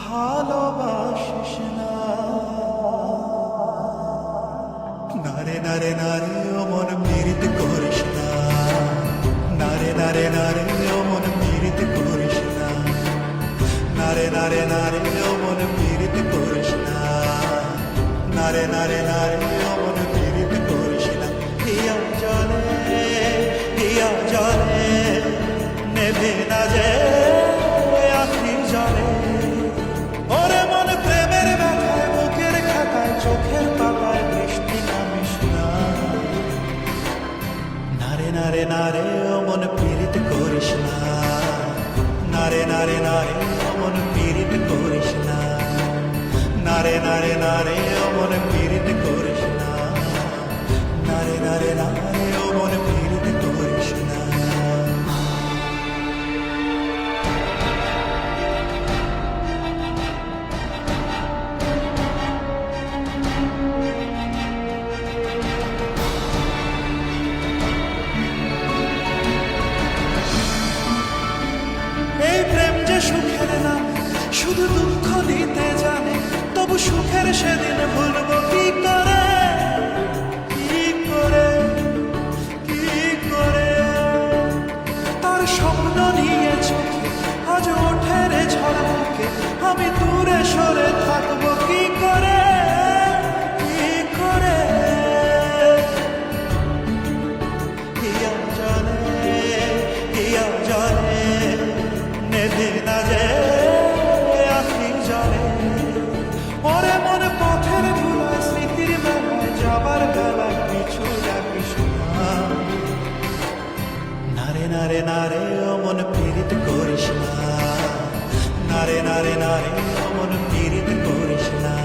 ভালোবাসিস না। নারে নারে নারে ও মন পীড়িত করিস না। নারে নারে নারে ও মন পীড়িত করিস না। নারে নারে নারে ও মন পীড়িত করিস না। নারে নারে নারে ও মন পীড়িত করিস না। হিয়া জলে নেভে না যে আখি জলে। ওরে মন প্রেমের ব্যথায় বুকের খাতায় চোখের পাতায় বৃষ্টি নামিস না। নারে নারে নারে ও মন পীড়িত করিস না। নারে নারে নারে ও মন পীড়িত করিস না। নারে নারে নারে ও মন পীড়িত করিস না। নারে নারে নারে ও মন পীড়িত করিস না। এই প্রেম যে সুখের নাম, শুধু দুঃখ দিতে জানে, তবু সুখের সেদিন ভুলব কি করে, কি করে, কি করে। তার স্বপ্ন নিয়ে চোখে আজ ওঠে রে ঝড় বুকে, আমি দূরে সরে থাকবো কি করে, কি করে। হিয়া জলে নেভে না যে আখি জলে। ওরে মন পথের ধুলায় স্মৃতির মেলায় যাবার বেলায় পিছু ডাকিস না। নারে নারে নারে ও মন পীড়িত করিস না। নারে নারে নারে ও মন পীড়িত করিস না।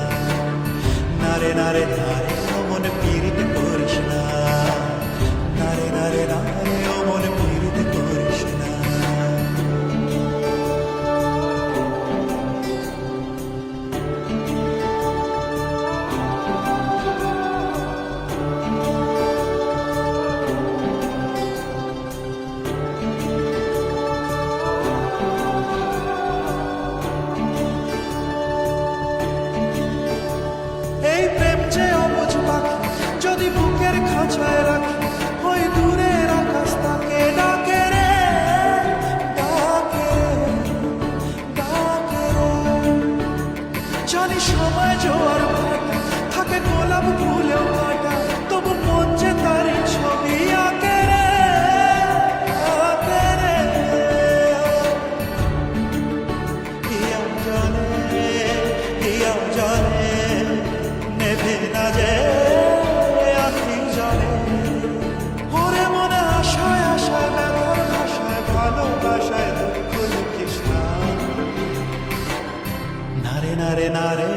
নারে নারে নারে ও মন পীড়িত করিস না। নারে নারে নারে ও মন পীড়িত করিস না। এই প্রেম যে অবুঝ পাখি, যদি বুকের খাঁচায় রাখি, ওই দূরের আকাশ তাকে ডাকে রে, ডাকে রে, ডাকে রে। জানি সময় জোয়ার ভাটা, থাকে গোলাপ ফুলেও কাটা, তবু মন যে তারই ছবি আঁকে রে, আঁকে রে। হিয়া জলে নেভে না যে আখি জলে। ওরে মনে আশায় আশায় ব্যথার ভাষায় ভালোবাসায় দুঃখ লিখিস না। নারে নারে নারে